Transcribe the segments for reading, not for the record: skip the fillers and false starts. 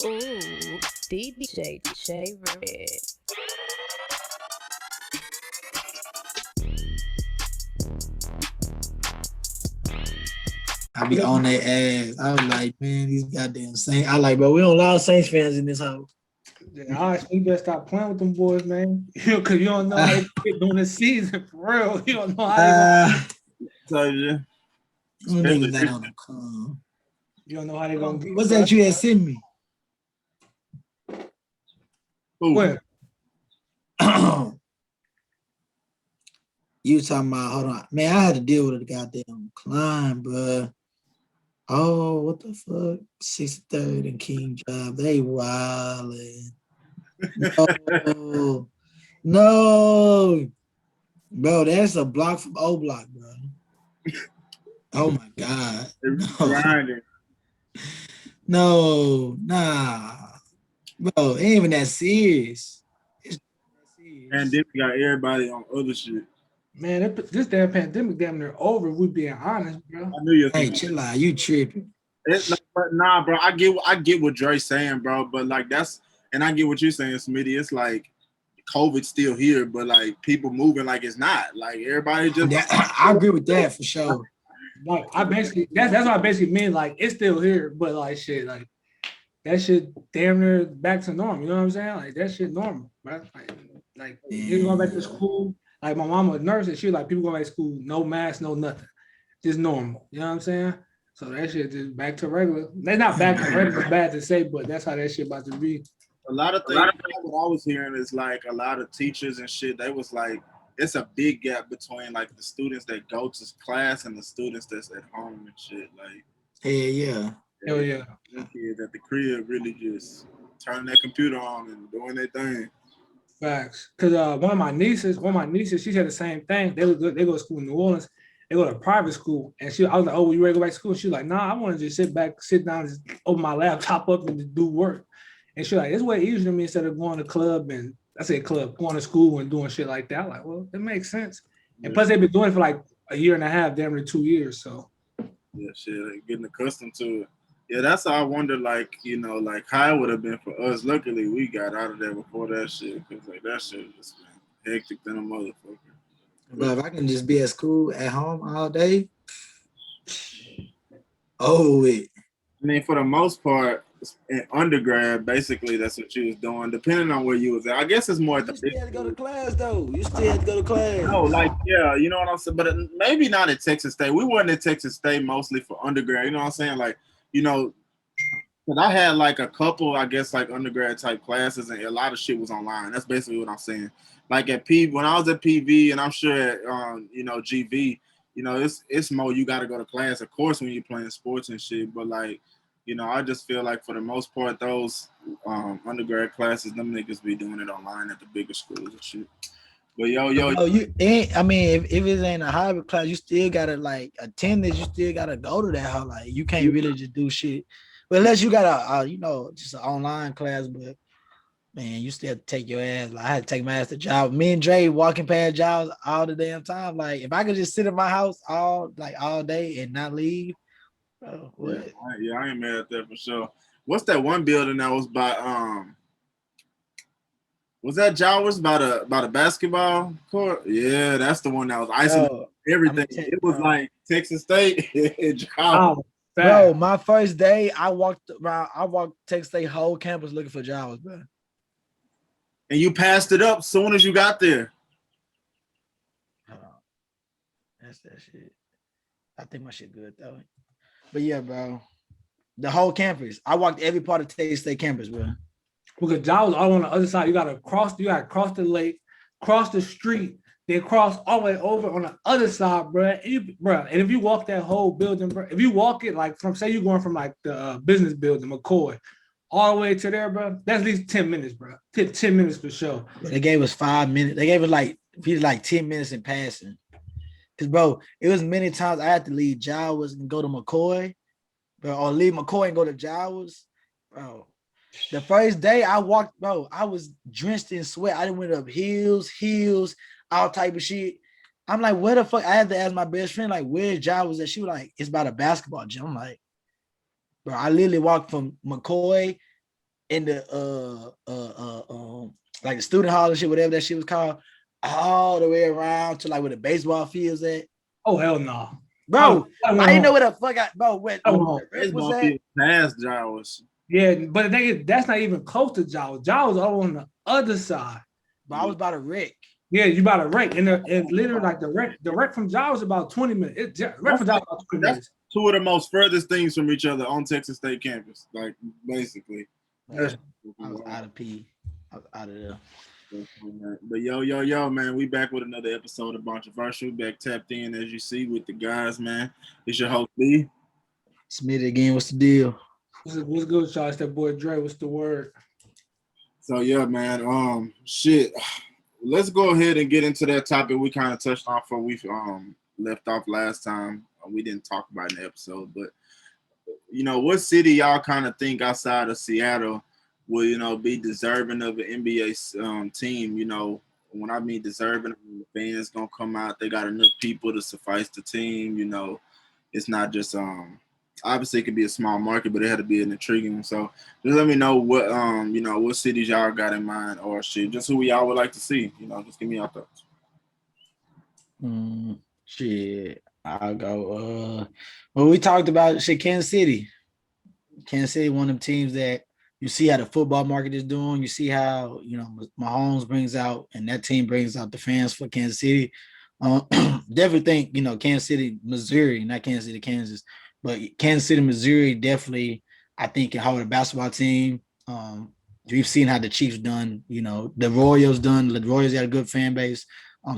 Ooh, DJ J Red. I be on their ass. I was like, man, these goddamn Saints. I like, bro, we don't allow Saints fans in this house. Yeah, all right, so you better stop playing with them boys, man. Because you don't know how they get during the season, for real. You don't know how they gonna. So yeah, Them niggas ain't on the come. You don't know how they gonna get. What's that you had sent me? When? You talking about, hold on. Man, I had to deal with a goddamn climb, bro. Oh, what the fuck? 63rd and King Drive. They wildin'. No. No. Bro, that's a block from O Block, bro. Oh my God. No. No, nah. Bro, it ain't even that serious. And then we got everybody on other shit. Man, this damn pandemic damn near over. We being honest, bro. I knew you. Hey, chill out. You tripping? Nah, bro. I get what Dre's saying, bro. But like and I get what you're saying, Smitty. It's like COVID's still here, but like people moving like it's not. Like everybody just. I agree with that for sure. Like I basically that's what I basically mean. Like it's still here, but like shit, like that shit damn near back to normal. You know what I'm saying? Like that shit normal, right? Like you going back to school. Like my mama was a nurse and she was like, people going back to school, no mask, no nothing. Just normal. You know what I'm saying? So that shit just back to regular. They're not back to regular, it's bad to say, but that's how that shit about to be. A lot of things what I was hearing is like a lot of teachers and shit, they was like, it's a big gap between like the students that go to class and the students that's at home and shit. Like, yeah. Hell yeah. Kids at the crib really just turning that computer on and doing their thing. Facts. Because one of my nieces, she said the same thing. They go to school in New Orleans. They go to private school, and I was like, "Oh, you ready to go back to school?" She was like, "Nah, I want to just sit down, and just open my laptop up and just do work." And she's like, "It's way easier to me instead of going to club and going to school and doing shit like that." I'm like, well, it makes sense. And plus, they've been doing it for like a year and a half, damn near 2 years. So yeah, shit, like getting accustomed to it. Yeah, that's how I wonder, like, you know, like how it would have been for us. Luckily, we got out of there before that shit, because like that shit was hectic than a motherfucker. But if I can just be at school at home all day, I mean, for the most part, in undergrad, basically that's what you was doing, depending on where you was at. I guess it's more at the You still had to go to class though. You still had to go to class. No, like yeah, you know what I'm saying. But maybe not at Texas State. We weren't at Texas State mostly for undergrad. You know what I'm saying? Like, you know, but I had like a couple, I guess, like undergrad type classes, and a lot of shit was online. That's basically what I'm saying. Like at when I was at PV, and I'm sure at you know, GV, you know, it's more you got to go to class, of course, when you're playing sports and shit. But like, you know, I just feel like for the most part, those undergrad classes, them niggas be doing it online at the bigger schools and shit. But yo, you ain't. I mean, if it ain't a hybrid class, you still gotta like attend it. You still gotta go to that. How like you can't really just do shit. But unless you got a you know, just an online class, but man, you still have to take your ass. Like I had to take my ass to job. Me and Dre walking past jobs all the damn time. Like if I could just sit in my house all day and not leave, bro, what? Yeah, I ain't mad at that for sure. What's that one building that was by was that Jowers by the basketball court? Yeah, that's the one that was isolated everything. It was like Texas State. Bro, my first day, I walked Texas State whole campus looking for Jowers, bro. And you passed it up soon as you got there. That's that shit. I think my shit good though. But yeah, bro. The whole campus. I walked every part of Texas State campus, bro. Because Jowers all on the other side. You gotta cross the lake, cross the street, then cross all the way over on the other side, bro. And if you walk that whole building, bro, if you walk it like from, say you're going from like the business building, McCoy, all the way to there, bro, that's at least 10 minutes, bro. 10 minutes for sure. They gave us 5 minutes. They gave us like 10 minutes in passing. Because, bro, it was many times I had to leave Jowers and go to McCoy, bro, or leave McCoy and go to Jowers, bro. The first day I walked, bro, I was drenched in sweat. I went up hills, all type of shit. I'm like, where the fuck? I had to ask my best friend, like, where's Jowers at? She was like, it's by the basketball gym. I'm like, bro, I literally walked from McCoy in the like the student hall and shit, whatever that shit was called, all the way around to like where the baseball fields at. Oh hell no, Bro, I I didn't know where the fuck bro where I where won't. the rec was Baseball at. field past Jawas. Yeah, but the thing is, that's not even close to Jaws. Jaws are on the other side. But I was by the rec. Yeah, you about to rec, and literally like the rec from Jaws is about 20 minutes. Rec from Jaws about 20 That's minutes. two of the most furthest things from each other on Texas State campus, like basically. Yeah. I was out of P. I was out of there. But yo, man, we back with another episode of Controversial. Back tapped in, as you see, with the guys, man. It's your host, B. Smitty again, what's the deal? What's good, y'all? It's that boy Dre. What's the word? So yeah, man. Shit. Let's go ahead and get into that topic we kind of touched on before we left off last time. We didn't talk about in the episode, but what city y'all kind of think outside of Seattle will be deserving of an NBA team? When I mean deserving, the fans gonna come out. They got enough people to suffice the team. It's not just obviously it could be a small market, but it had to be an intriguing. So just let me know what what cities y'all got in mind, or shit, just who y'all would like to see. Just give me your thoughts. Shit, I'll go. Well, we talked about shit. Kansas City, one of them teams that you see how the football market is doing. You see how Mahomes brings out, and that team brings out the fans for Kansas City. Definitely think Kansas City, Missouri, not Kansas City, Kansas. But Kansas City, Missouri, definitely, I think, can hold a basketball team. We've seen how the Chiefs done, the Royals done. The Royals got a good fan base.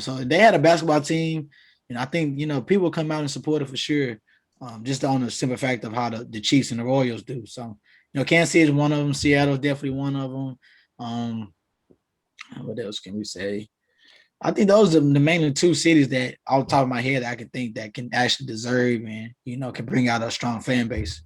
So they had a basketball team, and I think, people come out and support it for sure, just on the simple fact of how the Chiefs and the Royals do. So, Kansas City is one of them. Seattle is definitely one of them. What else can we say? I think those are the mainly two cities that, off the top of my head, I can think that can actually deserve and can bring out a strong fan base.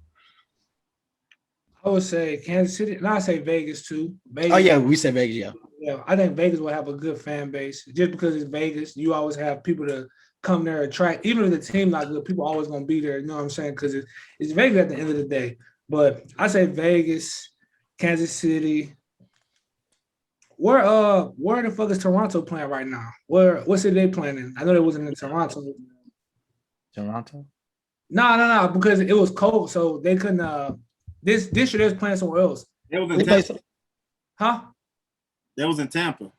I would say Kansas City, and I say Vegas too. Vegas, Oh yeah, we said Vegas. Yeah. Yeah, I think Vegas will have a good fan base just because it's Vegas. You always have people to come there and attract. Even if the team not good, people always gonna be there. You know what I'm saying? Because it's Vegas at the end of the day. But I say Vegas, Kansas City. Where the fuck is Toronto playing right now? What city they playing in? I know they wasn't in Toronto. Toronto? No, because it was cold, so they couldn't. This year they was playing somewhere else. It was in Tampa. Huh? That was in Tampa.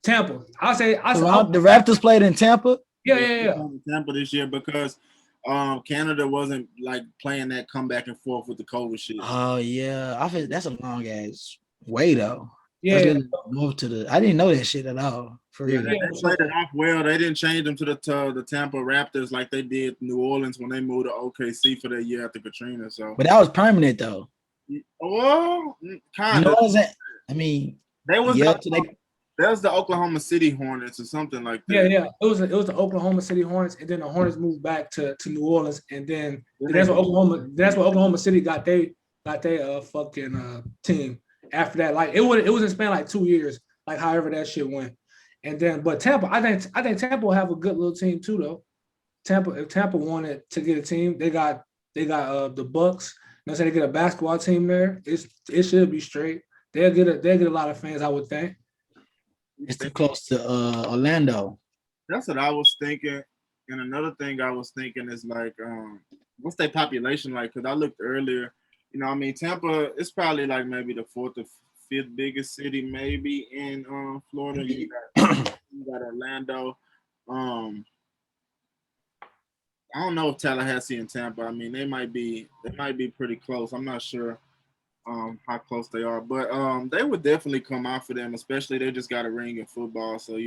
Tampa. The Raptors played in Tampa. Yeah. Tampa this year because Canada wasn't like playing that come back and forth with the COVID shit. Oh yeah, I think that's a long ass way though. Yeah. Move to the. I didn't know that shit at all. For real. They played it off well. They didn't change them to the Tampa Raptors like they did New Orleans when they moved to OKC for that year after Katrina. So, but that was permanent though. Well, kind of. I mean, that was the Oklahoma City Hornets or something like that. Yeah. It was the Oklahoma City Hornets, and then the Hornets moved back to New Orleans, and then that's what Oklahoma City got their fucking team. After that, like it was in span like 2 years, like however that shit went. And then, but Tampa, I think Tampa will have a good little team too, though. If Tampa wanted to get a team, they got the Bucks. Say they get a basketball team there. It should be straight. They'll get a lot of fans, I would think. It's too close to Orlando. That's what I was thinking. And another thing I was thinking is like, what's their population like? Because I looked earlier. Tampa is probably like maybe the fourth or fifth biggest city, maybe in Florida. You got Orlando. I don't know if Tallahassee and Tampa. They might be pretty close. I'm not sure how close they are, but they would definitely come out for them. Especially they just got a ring in football, so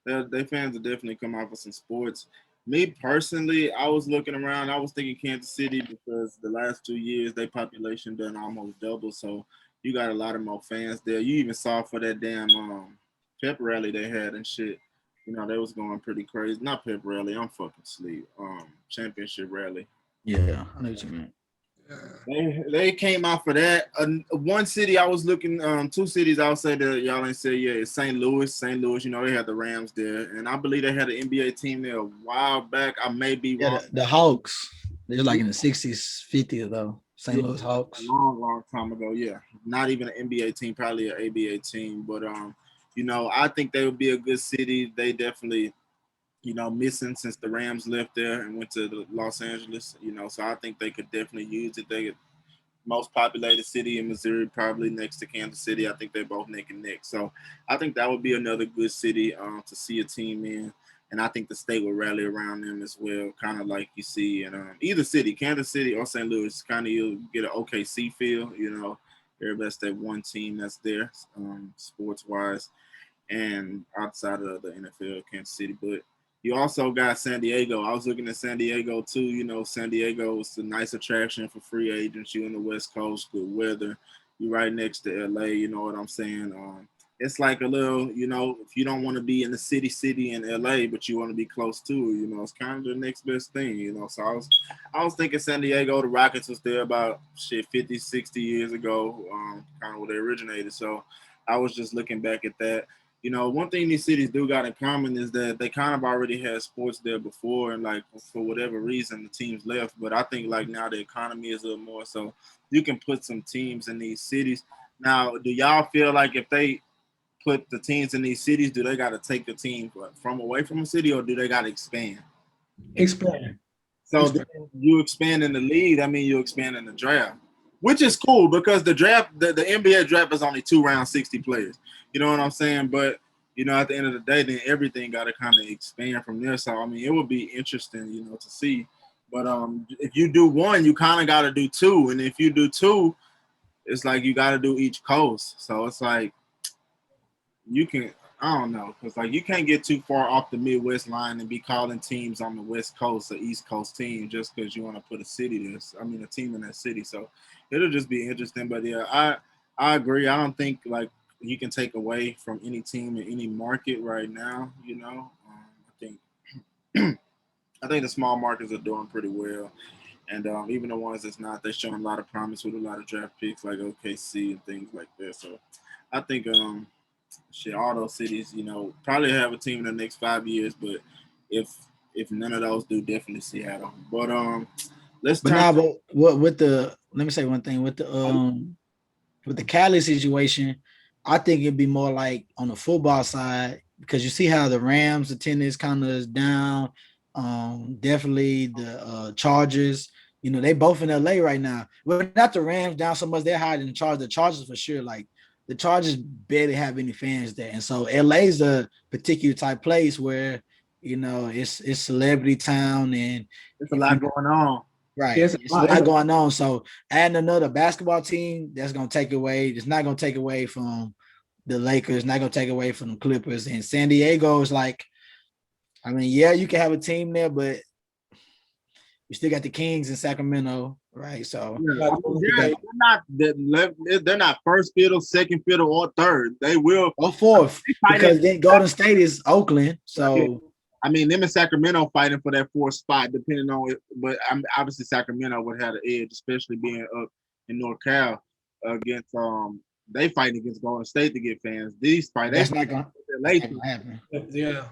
their fans will definitely come out for some sports. Me personally, I was looking around. I was thinking Kansas City because the last 2 years, their population done almost double. So you got a lot of more fans there. You even saw for that damn pep rally they had and shit. They was going pretty crazy. Not pep rally. I'm fucking asleep. Championship rally. Yeah, I know what you mean. They came out for that. One city I was looking, two cities I would say that y'all ain't say yet is St. Louis. St. Louis, they had the Rams there, and I believe they had an NBA team there a while back. I may be wrong. The Hawks. They're like in the 60s, 50s though. St. Louis Hawks. A long time ago. Yeah, not even an NBA team, probably an ABA team. But I think they would be a good city. They definitely, missing since the Rams left there and went to the Los Angeles. So I think they could definitely use it. They could, most populated city in Missouri, probably next to Kansas City. I think they're both neck and neck. So I think that would be another good city to see a team in. And I think the state will rally around them as well, kind of like you see in either city, Kansas City or St. Louis. Kind of you'll get an OKC feel, everybody's that one team that's there, sports-wise, and outside of the NFL, Kansas City. But you also got San Diego. I was looking at San Diego too. San Diego is a nice attraction for free agents. You in the West Coast, good weather. You right next to LA. You know what I'm saying? It's like a little, if you don't want to be in the city in LA, but you want to be close to, it's kind of the next best thing, So I was thinking San Diego. The Rockets was there about 50, 60 years ago, kind of where they originated. So I was just looking back at that. One thing these cities do got in common is that they kind of already had sports there before, and like for whatever reason the teams left. But I think like now the economy is a little more, so you can put some teams in these cities. Now, do y'all feel like if they put the teams in these cities, do they got to take the team from away from a city, or do they got to expand? Expand. So you expand in the league, I mean you expand in the draft, which is cool because the draft, the NBA draft is only 2 rounds, 60 players. You know what I'm saying? But at the end of the day, then everything got to kind of expand from there. So I mean, it would be interesting, to see. But if you do one, you kind of got to do two, and if you do two, it's like you got to do each coast. So it's like, you can, I don't know, because like you can't get too far off the Midwest line and be calling teams on the West Coast or East Coast team just because you want to put a team in that city. So it'll just be interesting. But yeah, I agree. I don't think like you can take away from any team in any market right now. I think the small markets are doing pretty well, and even the ones that's not, they're showing a lot of promise with a lot of draft picks like OKC and things like that. So I think all those cities, probably have a team in the next 5 years, but if none of those do, definitely Seattle. But let me say one thing with the Cali situation. I think it'd be more like on the football side, because you see how the Rams attendance kind of is down. Definitely the Chargers. They both in LA right now. Well, not the Rams down so much. They're higher than the Chargers. The Chargers for sure. Like the Chargers barely have any fans there, and so LA's a particular type place where it's celebrity town and it's a lot going on. Right, it's a lot going on. So adding another basketball team, that's gonna take away. It's not gonna take away from the Lakers. Not gonna take away from the Clippers. And San Diego is like, I mean, yeah, you can have a team there, but you still got the Kings in Sacramento, right? So they're not first fiddle, second fiddle, or third. They will or fourth, because then Golden State is Oakland. So I mean, them in Sacramento fighting for that fourth spot, depending on it. But obviously Sacramento would have the edge, especially being up in NorCal against they fighting against Golden State to get fans. These fight, that's not gonna happen. Yeah.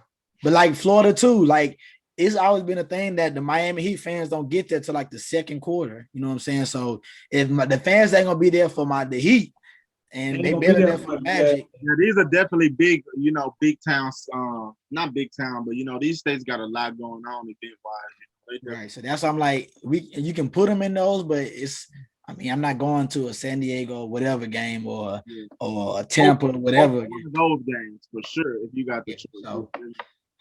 But like Florida too, like it's always been a thing that the Miami Heat fans don't get there till like the second quarter. You know what I'm saying? So if the fans ain't gonna be there for the Heat, and they better there for the Magic. Yeah, these are definitely big, big towns. Not big town, but these states got a lot going on event wise. Right. So that's why I'm like, you can put them in those, but I'm not going to a San Diego or whatever game or a Tampa or whatever. Those games for sure. If you got the choice. So,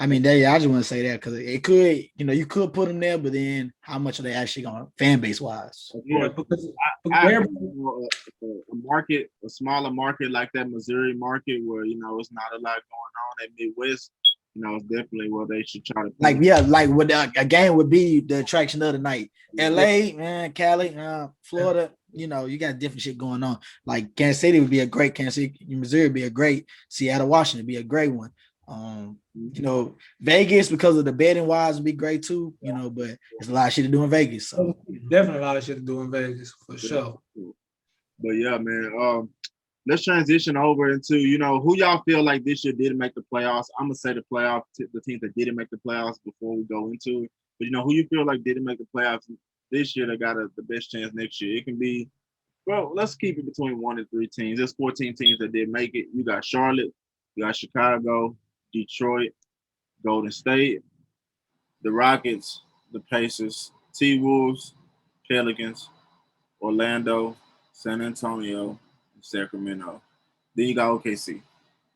I just want to say that because it could, you could put them there, but then how much are they actually going fan base wise? Yeah, because a smaller market like that Missouri market where it's not a lot going on. That Midwest, it's definitely where they should try to. Like what a game would be the attraction of the night. LA, man, Cali, Florida. You got different shit going on. Like Kansas City would be a great. Kansas City, Missouri would be a great. Seattle, Washington would be a great one. Vegas, because of the betting wise, would be great too. But there's a lot of shit to do in Vegas. So definitely a lot of shit to do in Vegas for sure. But yeah, man. Let's transition over into who y'all feel like this year didn't make the playoffs. I'm gonna say the teams that didn't make the playoffs before we go into it. But who you feel like didn't make the playoffs this year, they got the best chance next year. It can be, well, let's keep it between 1 and 3 teams. There's 14 teams that did make it. You got Charlotte, you got Chicago, Detroit, Golden State, the Rockets, the Pacers, T-Wolves, Pelicans, Orlando, San Antonio, Sacramento. Then you got OKC.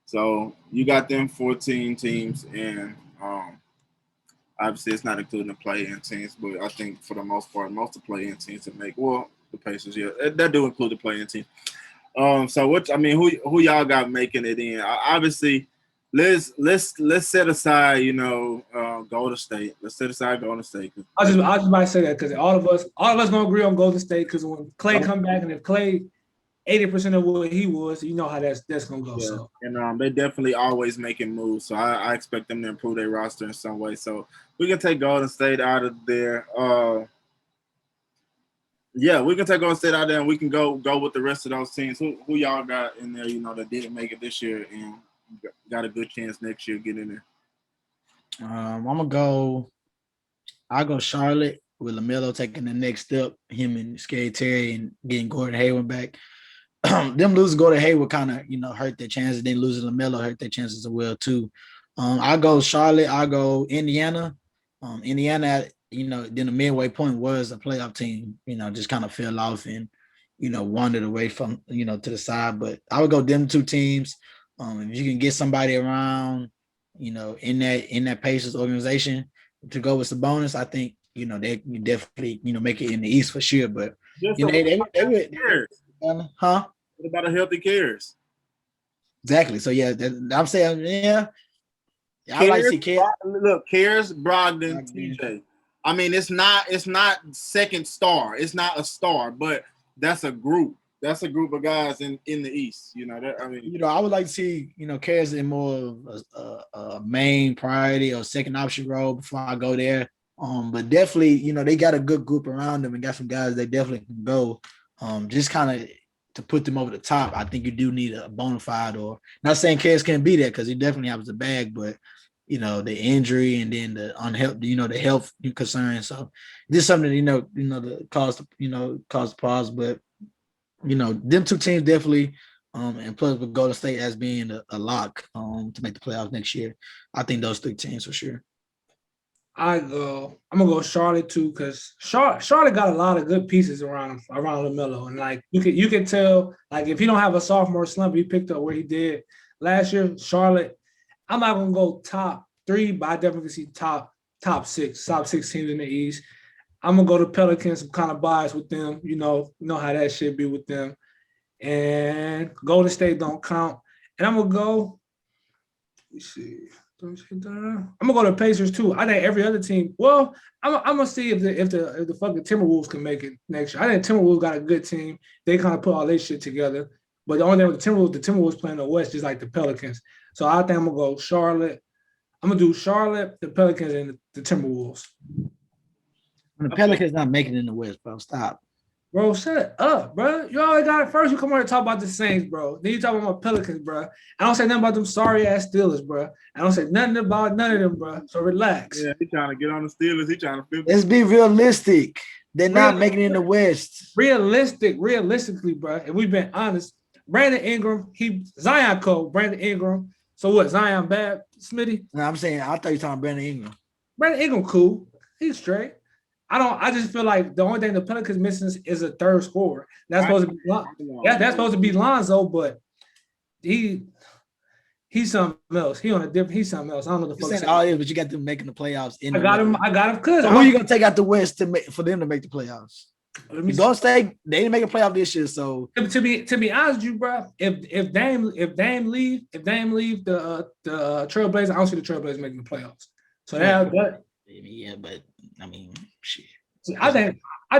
So you got them 14 teams, and obviously it's not including the play-in teams, but I think for the most part, most of the play-in teams to make, well, the Pacers, yeah, that do include the play-in teams. So who y'all got making it in? Obviously, let's set aside, Golden State. Let's set aside Golden State. I just about to say that because all of us gonna agree on Golden State because when Clay come back and if Clay 80% of what he was, you know how that's gonna go. Yeah. So And they definitely always making moves. So I expect them to improve their roster in some way. So we can take Golden State out of there. Yeah, we can take Golden State out there and we can go with the rest of those teams. Who y'all got in there, that didn't make it this year and got a good chance next year get in there? I'll go Charlotte with LaMelo taking the next step, him and Scary Terry and getting Gordon Hayward back. Them losing Gordon Hayward kind of, hurt their chances. Then losing LaMelo hurt their chances as well too. I'll go Charlotte. I'll go Indiana. Indiana, then the midway point was a playoff team, just kind of fell off and, wandered away from, to the side. But I would go them two teams. If you can get somebody around, in that Pacers organization to go with Sabonis, I think, they can definitely, make it in the East for sure. But they would, huh? What about a healthy Cares? Exactly. So yeah, I'm saying, yeah. I like to see Cares. Look, Cares, Brogdon, TJ. I mean, it's not second star. It's not a star, but that's a group. That's a group of guys in the East. I would like to see, Cares in more of a main priority or second option role before I go there. But definitely, they got a good group around them and got some guys they definitely can go. Just kind of to put them over the top. I think you do need a bona fide, or not saying Cares can't be there because he definitely has the bag, but the injury and then the unhealth, the health concern. So this is something to cause pause. But them two teams definitely, and plus with Golden State as being a lock to make the playoffs next year. I think those three teams for sure. I'm gonna go Charlotte too because Charlotte got a lot of good pieces around LaMelo, and like you can tell, like if he don't have a sophomore slump he picked up where he did last year, Charlotte. I'm not gonna go top 3, but I definitely see top 6 teams in the East. I'm gonna go to Pelicans. I'm kind of biased with them, you know how that should be with them, and Golden State don't count. And I'm gonna go. Let's see. I'm gonna go to Pacers too. I think every other team. Well, I'm gonna see if the fucking Timberwolves can make it next year. I think Timberwolves got a good team. They kind of put all their shit together. But the only thing with the Timberwolves playing the West just like the Pelicans. So I think I'm gonna go Charlotte. I'm gonna do Charlotte, the Pelicans, and the Timberwolves. The Pelicans not making it in the West, bro. Stop. Bro, shut up, bro. You always got it first. You come over and talk about the Saints, bro. Then you talk about my Pelicans, bro. I don't say nothing about them sorry ass Steelers, bro. I don't say nothing about none of them, bro. So relax. Yeah, he trying to get on the Steelers. He trying to flip. Let's be realistic. They're not making it in the West. Realistically, bro. If we've been honest, Brandon Ingram, Zion cold. Brandon Ingram. So what? Zion bad, Smitty? No, I'm saying I thought you were talking Brandon Ingram. Brandon Ingram cool. He's straight. I just feel like the only thing the Pelicans missing is a third scorer. That's supposed to be Lonzo, but he's something else. He's something else. I don't know the fuck. You're saying all this, but you got them making the playoffs. I got him because so who are you gonna take out the West for them to make the playoffs? Don't stay. They didn't make a playoff this year, so to be honest with you, bro, if Dame leave the Trailblazers, I don't see the Trailblazers making the playoffs. So but I mean, shit. I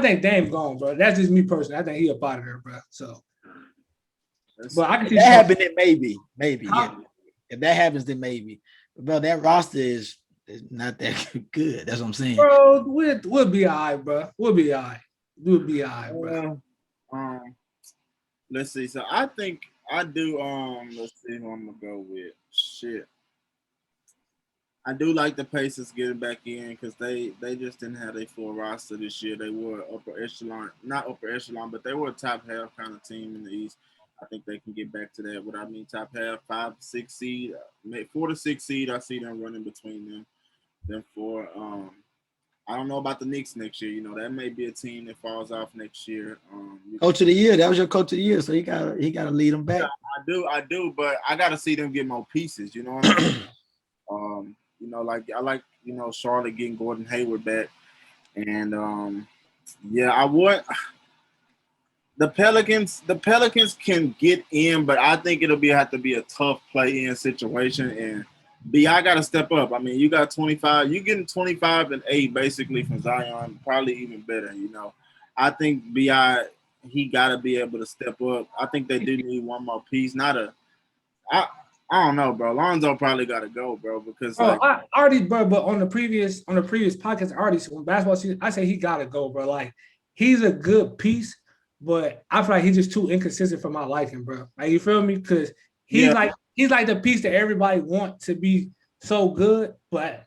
think Dame's gone, bro. That's just me personally. I think he up out of there, bro. So, but I can see that happen. Then maybe. Yeah. If that happens, then maybe. Bro, that roster is not that good. That's what I'm saying. Bro, we'll be all right, bro. We'll be all right, bro. Let's see. So I think I do. Let's see who I'm gonna go with. Shit. I do like the Pacers getting back in because they just didn't have their full roster this year. They were upper echelon, not upper echelon, but they were a top half kind of team in the East. I think they can get back to that. What I mean, top half, 5 to 6 seed, 4 to 6 seed. I see them running between them four. I don't know about the Knicks next year. You know, that may be a team that falls off next year. Coach of the year. That was your coach of the year, so he gotta lead them back. I do, but I gotta see them get more pieces. You know what I mean? You know, like I like, you know, Charlotte getting Gordon Hayward back. And yeah, I would the Pelicans can get in, but I think it'll have to be a tough play-in situation. And BI got to step up. I mean, you got 25. You getting 25 and 8 basically from Zion, probably even better. You know, I think BI he got to be able to step up. I think they do need one more piece. I don't know, bro. Lonzo probably got to go, bro, because I already, bro. But on the previous podcast, I already when basketball season, I say he got to go, bro. Like he's a good piece, but I feel like he's just too inconsistent for my liking, bro. Like you feel me? Because he's like the piece that everybody want to be so good, but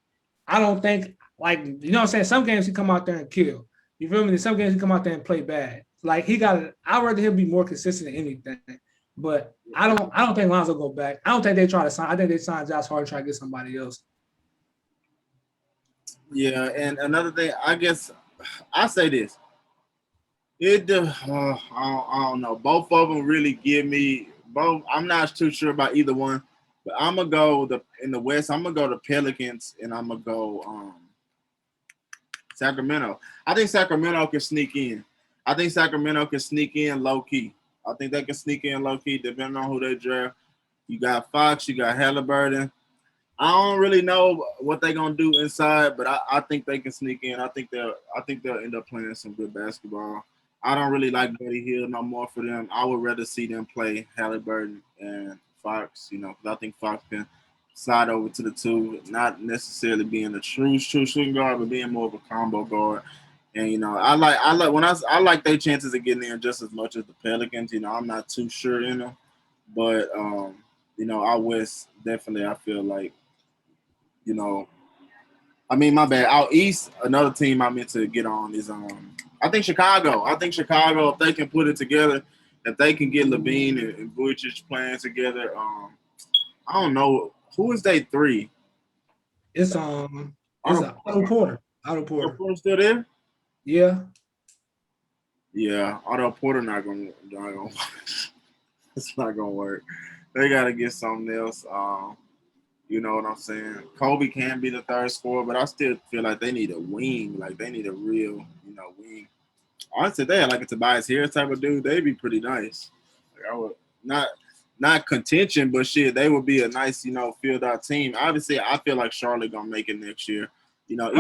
I don't think like you know what I'm saying. Some games he come out there and kill. You feel me? Some games he come out there and play bad. Like he got to. I'd rather him be more consistent than anything. But I don't think Lonzo go back. I don't think they try to sign. I think they sign Josh Hart and try to get somebody else. Yeah, and another thing, I guess I say this. I don't know. Both of them really give me both. I'm not too sure about either one, but I'm gonna go in the West. I'm gonna go the Pelicans, and I'm gonna go Sacramento. I think Sacramento can sneak in. I think Sacramento can sneak in low key. I think they can sneak in low key depending on who they draft. You got Fox, you got Halliburton. I don't really know what they're gonna do inside, but I think they can sneak in. I think they'll end up playing some good basketball. I don't really like Buddy Hill no more for them. I would rather see them play Halliburton and Fox, you know, because I think Fox can slide over to the two, not necessarily being a true shooting guard, but being more of a combo guard. And you know, I like their chances of getting in just as much as the Pelicans. You know, I'm not too sure in them, but you know, out west definitely I feel like, you know, I mean my bad. Out east, another team I meant to get on is I think Chicago. If they can put it together, if they can get Levine and Vujicic playing together, I don't know who is they three. It's Otto Porter. Otto Porter Still there? Yeah. Yeah, Otto Porter not gonna it's not gonna work. They gotta get something else. You know what I'm saying? Kobe can be the third scorer, but I still feel like they need a wing. Like they need a real, you know, wing. Honestly, they had like a Tobias Harris type of dude. They'd be pretty nice. Like I would not contention, but shit, they would be a nice, you know, filled out team. Obviously, I feel like Charlotte gonna make it next year. You know,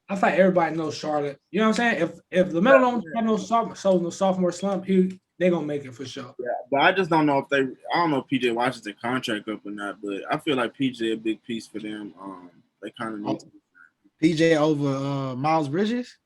I feel like everybody knows Charlotte. You know what I'm saying? If LaMelo don't have no sophomore slump, they gonna make it for sure. Yeah, but I just don't know if I don't know if PJ Washington contract up or not, but I feel like PJ a big piece for them. They kind of need to. PJ over Miles Bridges.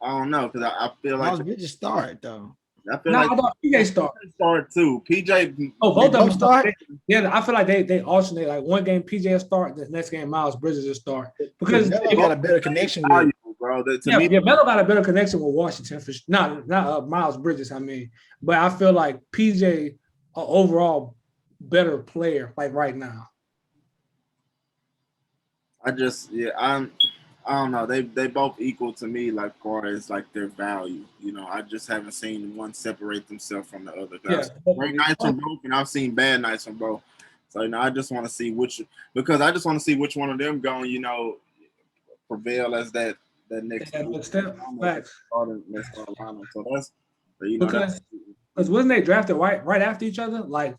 I don't know because I feel like Miles Bridges start though. I thought PJ start too. PJ. Oh, both of them start. Yeah, I feel like they alternate. Like one game PJ start, the next game Miles Bridges will start because they got a better connection with. Bro, Melo got a better connection with Washington for sure. Not Miles Bridges. I mean, but I feel like PJ overall better player like right now. I don't know. They both equal to me, like far as like their value. You know, I just haven't seen one separate themselves from the other. Yeah, great nights from both, and I've seen bad nights from both. So you know, I just want to see which one of them going, you know, prevail as that next step. Facts. So that's you know because wasn't they drafted right after each other? Like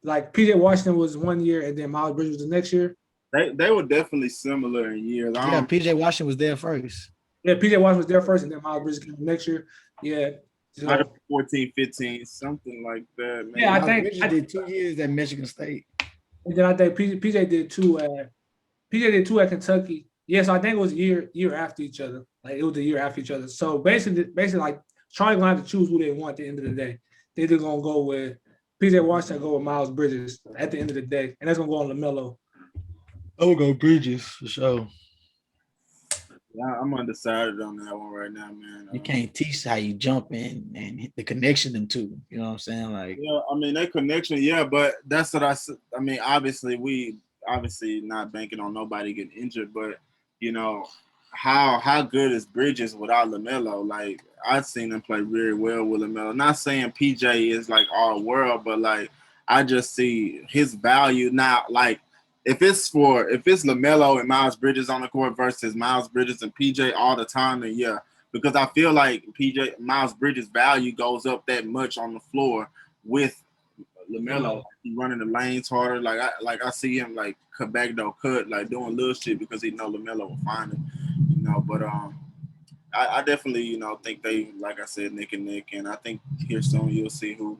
PJ Washington was 1 year, and then Miles Bridges was the next year. They were definitely similar in years. Yeah, PJ Washington was there first. Yeah, PJ Washington was there first, and then Miles Bridges came next year. Yeah. So, 14, 15, something like that. Man. Yeah, I think I did 2 years at Michigan State. And then I think PJ did two at Kentucky. Yeah, so I think it was a year after each other. Like it was a year after each other. So basically like Charlie gonna have to choose who they want at the end of the day. They're either gonna go with PJ Washington go with Miles Bridges at the end of the day, and that's gonna go on LaMelo. I would go Bridges for sure. Yeah, I'm undecided on that one right now, man. You can't teach how you jump in and the connection them two. You know what I'm saying? Like, Yeah, I mean that connection, yeah, but that's what I mean, obviously we not banking on nobody getting injured, but you know how good is Bridges without LaMelo? Like I've seen him play very well with LaMelo. Not saying PJ is like all world, but like I just see his value now. Like if it's LaMelo and Miles Bridges on the court versus Miles Bridges and PJ all the time, then yeah. Because I feel like Miles Bridges' value goes up that much on the floor with LaMelo. He running the lanes harder. Like I see him like cut back though, like doing little shit because he know LaMelo will find him. But I definitely think they, like I said, Nick and Nick, and I think here soon you'll see who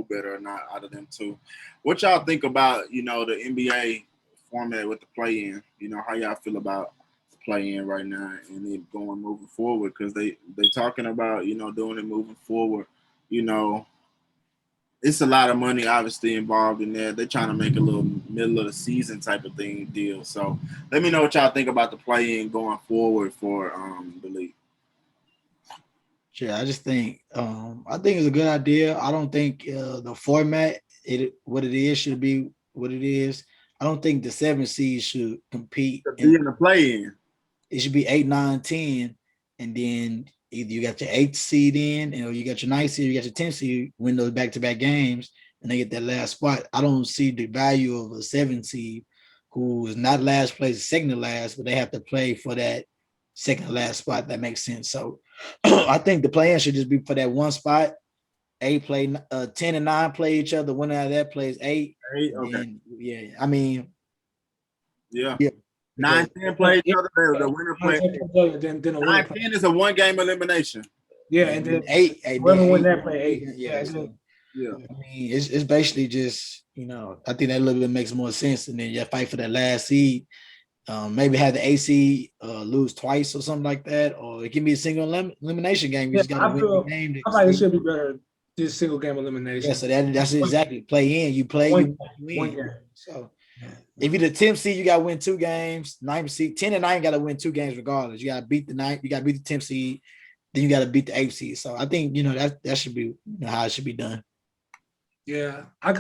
better or not out of them two. What y'all think about the NBA format with the play-in? How y'all feel about play in right now and it moving forward, because they talking about doing it moving forward. It's a lot of money obviously involved in there. They're trying to make a little middle of the season type of thing deal. So let me know what y'all think about the play in going forward for the league. Sure, I just think it's a good idea. I don't think the format what it is should be what it is. I don't think the 7 seeds should compete in the play-in. It should be 8, 9, 10, and then either you got your 8th seed in, or you got your 9th seed, you got your 10th seed, win those back-to-back games, and they get that last spot. I don't see the value of a 7 seed who is not last place, second to last, but they have to play for that second to last spot. That makes sense. So I think the play-in should just be for that one spot. 8 play 10 and 9 play each other. One out of that plays 8. 8, okay. And, yeah, I mean, yeah. 9-10 play each other. The winner play. 9-10 is a 1-game elimination. Yeah, and then 8. Whoever win that play 8. Yeah. Yeah. I mean, it's basically just I think that a little bit makes more sense, and then you fight for that last seed. Maybe have the AC lose twice or something like that, or it can be a single elimination game. You just got to win the game. I think it should be better this single game elimination. Yeah, so that's exactly play in. You play, you win. So if you're the 10th seed, you got to win 2 games. 9th seed, 10 and 9 got to win 2 games regardless. You got to beat the 9th, you got to beat the 10th seed, then you got to beat the 8th seed. So I think that should be how it should be done. Yeah, I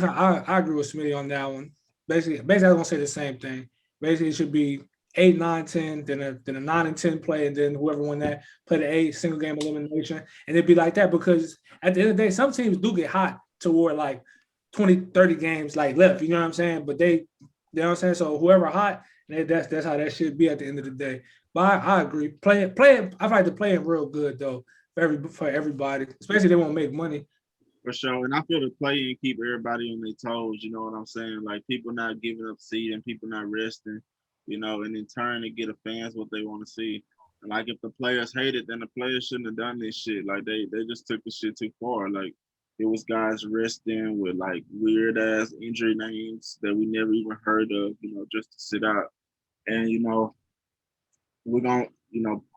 agree with Smitty on that one. Basically, I was gonna say the same thing. Basically, it should be 8, 9, 10, then a 9 and 10 play, and then whoever won that play the 8 single game elimination, and it'd be like that because at the end of the day, some teams do get hot toward like 20, 30 games like left. You know what I'm saying? But you know what I'm saying. So whoever hot, that's how that should be at the end of the day. But I agree. Play it. I like to play it real good though for everybody, especially if they won't make money. For sure, and I feel the play-in keep everybody on their toes. You know what I'm saying? Like people not giving up seed and people not resting. And in turn, to get the fans what they want to see. And like if the players hate it, then the players shouldn't have done this shit. Like they just took the shit too far. Like it was guys resting with like weird ass injury names that we never even heard of. Just to sit out. And we're gonna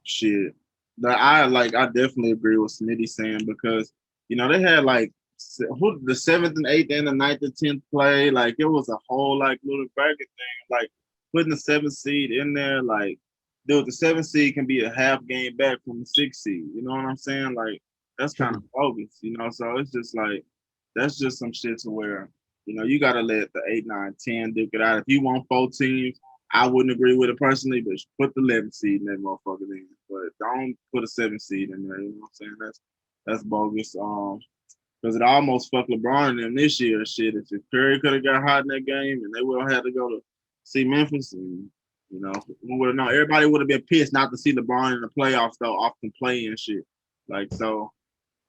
shit. But I definitely agree with Smitty saying because they had like the 7th and 8th and the 9th and 10th play. Like it was a whole like little bracket thing. Like putting the 7th seed in there, like dude, the 7th seed can be a half game back from the 6th seed. You know what I'm saying? Like that's kind of bogus, So it's just like that's just some shit to where you gotta let the 8, 9, 10 duke it out. If you want 4 teams, I wouldn't agree with it personally, but put the 11th seed in that motherfucker in. But don't put a 7th seed in there. You know what I'm saying? That's bogus. Because it almost fucked LeBron and them this year. Shit, if Curry could have got hot in that game, and they would have had to go to see Memphis, and we would have known. Everybody would have been pissed not to see LeBron in the playoffs though, often playing shit. Like so,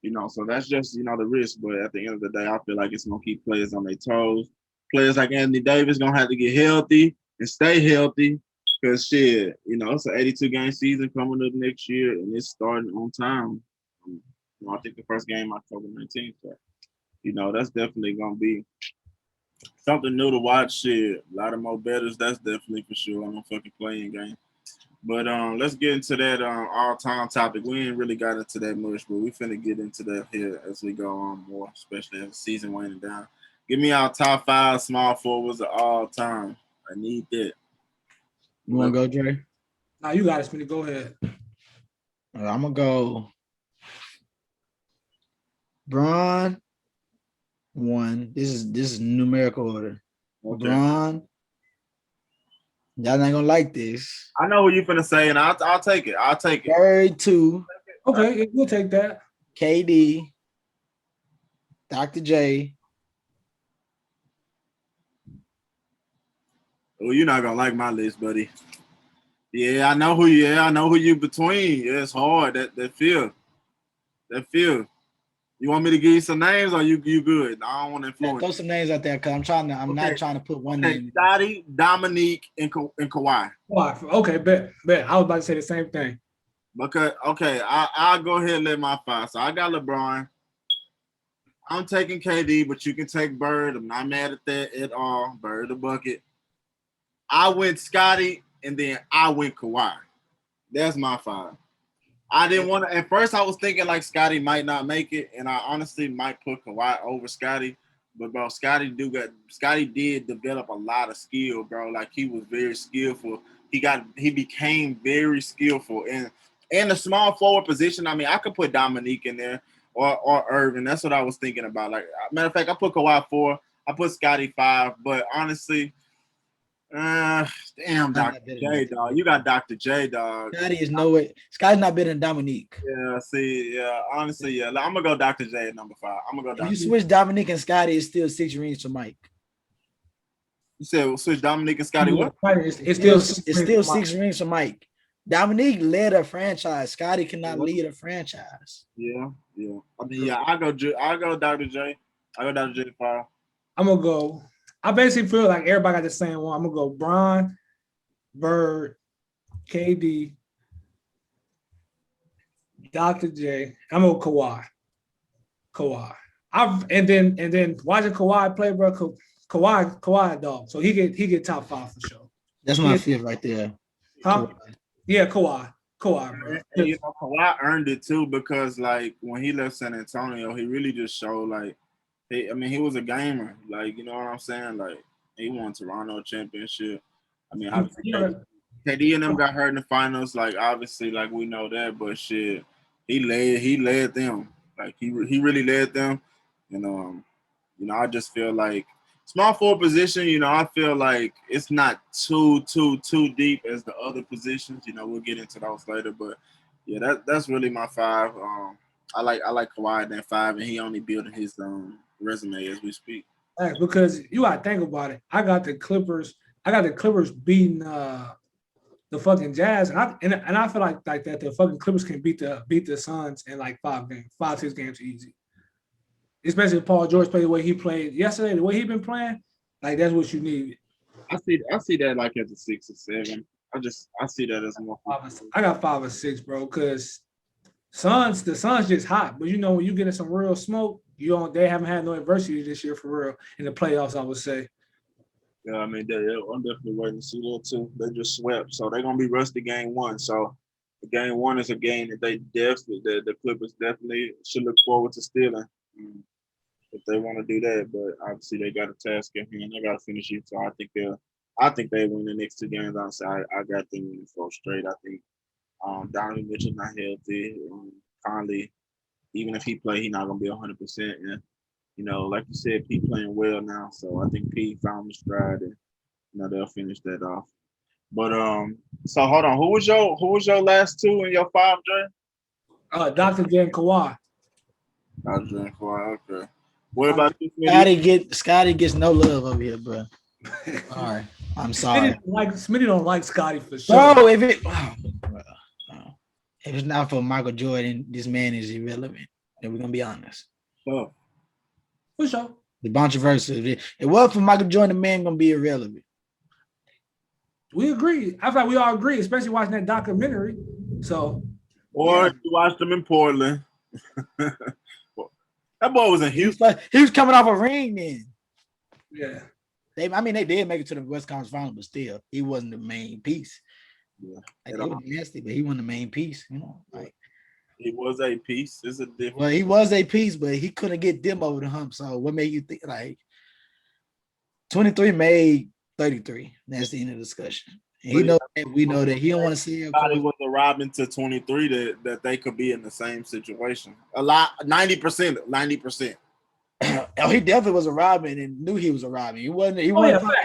so that's just the risk. But at the end of the day, I feel like it's gonna keep players on their toes. Players like Anthony Davis gonna have to get healthy and stay healthy. Because shit, it's an 82 game season coming up next year, and it's starting on time. I think the first game October 19th. So, that's definitely gonna be something new to watch. Shit, a lot of more bettors. That's definitely for sure on the fucking playing game. But let's get into that all-time topic. We ain't really got into that much, but we finna get into that here as we go on more, especially as the season winding down. Give me our top 5 small forwards of all time. I need that. You want to go, Dre? Nah, you got it, Smitty. Go ahead. I'm gonna go. Bron 1. This is numerical order. Okay. Bron. Y'all not gonna like this. I know what you're finna say, and I'll take it. I'll take it. Bird 2. Okay, yeah, we'll take that. KD. Dr. J. Well, you're not gonna like my list, buddy. Yeah, I know who you between. Yeah, it's hard. That feel. You want me to give you some names, or you good? I don't want to influence. Throw some names out there, cause I'm not trying to put one name. Scotty, Dominique, and Kawhi. Okay, bet. I was about to say the same thing. Because I'll go ahead and let my 5. So I got LeBron. I'm taking KD, but you can take Bird. I'm not mad at that at all. Bird the bucket. I went Scotty, and then I went Kawhi. That's my 5. I didn't want to. At first, I was thinking like Scotty might not make it, and I honestly might put Kawhi over Scotty. But bro, Scotty did develop a lot of skill, bro. Like he was very skillful. He became very skillful, and in the small forward position. I mean, I could put Dominique in there or Irvin. That's what I was thinking about. Like matter of fact, I put Kawhi 4. I put Scotty 5. But honestly. Damn, Dr. J, dog. You got Dr. J, dog. Scotty is no way. Scotty's not better than Dominique. Yeah, see, yeah. Honestly, yeah. I'm gonna go Dr. J at number 5. I'm gonna go Dr. If you switch Dominique and Scotty, it's still 6 rings for Mike. You said switch Dominique and Scotty what? It's still 6 rings for Mike. Dominique led a franchise. Scotty cannot lead a franchise. Yeah. I mean, yeah, I go Dr. J. I go Dr. J 5. I'm gonna go. I basically feel like everybody got the same one. I'm gonna go Bron, Bird, KD, Dr. J. I'm gonna go Kawhi. And then watching Kawhi play, bro. Kawhi dog. So he get top 5 for sure. That's my 5th right there. Huh? Yeah, Kawhi, bro. And, you know, Kawhi earned it too because like when he left San Antonio, he really just showed like. He was a gamer. Like, you know what I'm saying? Like, he won Toronto championship. I mean, obviously, KD and them got hurt in the finals. Like, obviously, like, we know that. But, shit, he led them. Like, he really led them. And, I just feel like small forward position, I feel like it's not too deep as the other positions. We'll get into those later. But, yeah, that's really my 5. I like Kawhi at 5, and he only building his resume as we speak. Right, because you gotta think about it. I got the Clippers beating the fucking Jazz, and I feel like that the fucking Clippers can beat the Suns in like 6 games easy. Especially if Paul George played the way he played yesterday, the way he been playing, like that's what you need. I see that like at the 6 or 7. I see that as more. I got 5 or 6, bro, because the Suns just hot, but when you get in some real smoke, they haven't had no adversity this year for real in the playoffs, I would say. Yeah, I mean, I'm definitely waiting to see that too. They just swept, so they're gonna be rusty game 1. So, game 1 is a game that the Clippers definitely should look forward to stealing if they want to do that. But obviously, they got a task at hand. They got to finish it. So I think they win the next 2 games. Honestly, I got them winning 4 straight. I think Donovan Mitchell's not healthy. Conley, even if he play, he's not gonna be 100%. And like you said, P playing well now, so I think P found his stride, and they'll finish that off. But so hold on, who was your last 2 in your 5, Jay? Dr. J and Kawhi. Dr. J and Kawhi, okay. What about you, Scotty gets no love over here, bro. All right, I'm sorry. Smitty don't like Scotty for sure. Bro, if it's not for Michael Jordan, this man is irrelevant. And we're gonna be honest. Oh. For sure. The controversy. If it wasn't for Michael Jordan, the man gonna be irrelevant. We agree. I feel like we all agree, especially watching that documentary. So, or you watched them in Portland. That boy was in Houston. He was coming off a ring then. Yeah. They did make it to the West Conference Final, but still, he wasn't the main piece. Yeah, like, it was nasty, but he wasn't the main piece. Like he was a piece. It's a different. Well, he was a piece, but he couldn't get them over the hump. So, what made you think like? 23 made 33. That's the end of the discussion. And he know that, we know that he don't want to see Everybody was arriving to 23 that they could be in the same situation. A lot, 90%. Oh, he definitely was a Robin and knew he was a Robin. He wasn't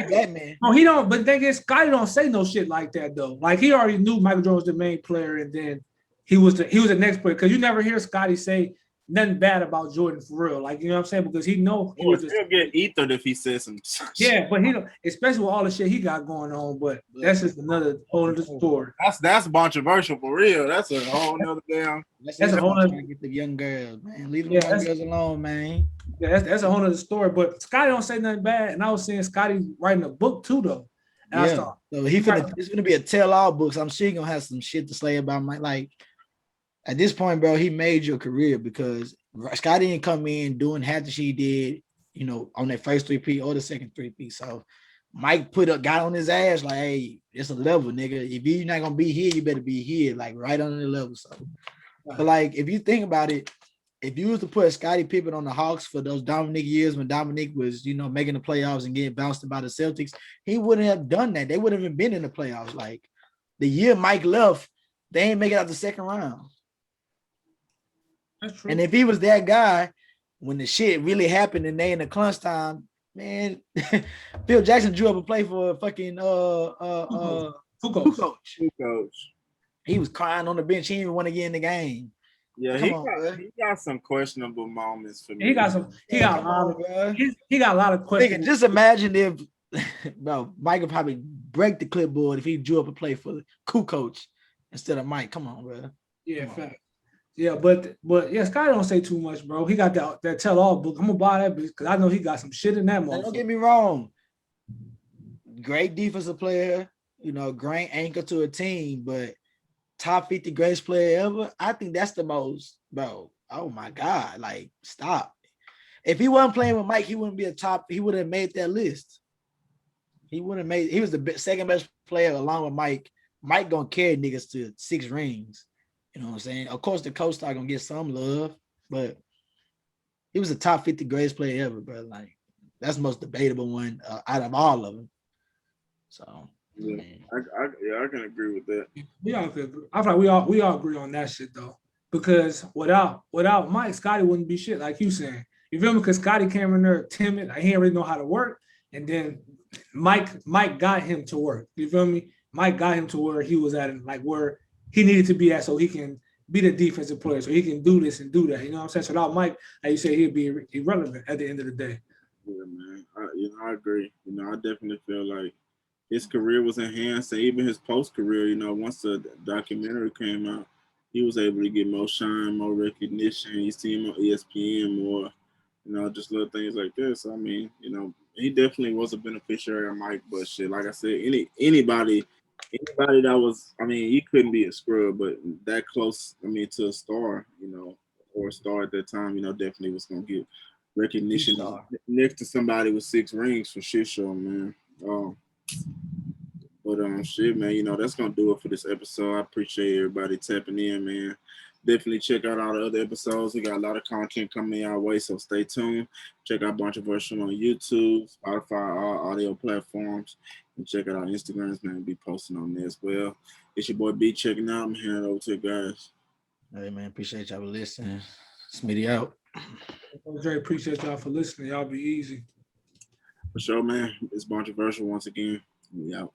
Batman. No, he don't. But thing is, Scotty don't say no shit like that though. Like he already knew Michael Jordan was the main player, and then he was the next player. Because you never hear Scotty say nothing bad about Jordan for real. Like, you know what I'm saying? Because he know he would still get ethered if he says some. Yeah, but he don't, especially with all the shit he got going on. But that's just another whole other story. That's controversial for real. That's a whole nother damn. That's a whole other. Get the young girls, man. Leave the young girls alone, man. Yeah, that's a whole other story. But Scotty don't say nothing bad, and I was seeing Scotty writing a book too, though. And yeah, so it's gonna be a tell-all book. So I'm sure he's gonna have some shit to say about Mike. Like at this point, bro, he made your career because Scotty didn't come in doing half the shit he did, you know, on that first 3P or the second 3P. So Mike got on his ass like, hey, it's a level, nigga. If you're not gonna be here, you better be here, like right under the level. So, but like if you think about it, if you was to put Scottie Pippen on the Hawks for those Dominique years when Dominique was, you know, making the playoffs and getting bounced by the Celtics, he wouldn't have done that. They wouldn't have been in the playoffs. Like the year Mike left, they ain't make it out the second round. That's true. And if he was that guy, when the shit really happened and they in the crunch time, man, Phil Jackson drew up a play for fucking Kukoc. He was crying on the bench. He didn't even want to get in the game. Yeah, he got some questionable moments for me. He got a lot of questions. Just imagine if bro, Mike would probably break the clipboard if he drew up a play for Kukoc instead of Mike. Come on, bro. Yeah, fact. Yeah, but yeah, Scotty don't say too much, bro. He got that tell-all book. I'm gonna buy that because I know he got some shit in that motherfucker. Don't get me wrong. Great defensive player, you know, great anchor to a team, but top 50 greatest player ever. I think that's the most, bro. Oh my God. Like, stop. If he wasn't playing with Mike, he wouldn't be he would have made that list. He was the second best player along with Mike. Mike gonna carry niggas to 6 rings. You know what I'm saying? Of course, the coach star gonna get some love, but he was the top 50 greatest player ever, bro. Like, that's the most debatable one out of all of them. So yeah, I can agree with that. I feel like we all agree on that shit though, because without Mike, Scotty wouldn't be shit like you saying. You feel me? Because Scotty came in there timid, like he didn't really know how to work, and then Mike got him to work. You feel me? Mike got him to where he was at, like where he needed to be at, so he can be the defensive player, so he can do this and do that. You know what I'm saying? So without Mike, like you said, he'd be irrelevant at the end of the day. Yeah, man. I agree. You know, I definitely feel like his career was enhanced, and even his post career. You know, once the documentary came out, he was able to get more shine, more recognition. You see him on ESPN more. You know, just little things like this. I mean, you know, he definitely was a beneficiary of Mike. But shit, like I said, anybody that was, I mean, he couldn't be a scrub, but that close, I mean, to a star, you know, or a star at that time, you know, definitely was gonna get recognition next to somebody with 6 rings for shit show, man. But shit, man, you know, that's gonna do it for this episode. I appreciate everybody tapping in, man. Definitely check out all the other episodes. We got a lot of content coming our way, so stay tuned. Check out Bunch of Virtual on YouTube, Spotify, all audio platforms, and check out our Instagrams, man. We'll be posting on there as well. It's your boy B checking out. I'm handing it over to you guys. Hey, man, appreciate y'all for listening. Smitty out. Very appreciate y'all for listening. Y'all be easy. For sure, man. It's Bunch of Virtual once again. We out.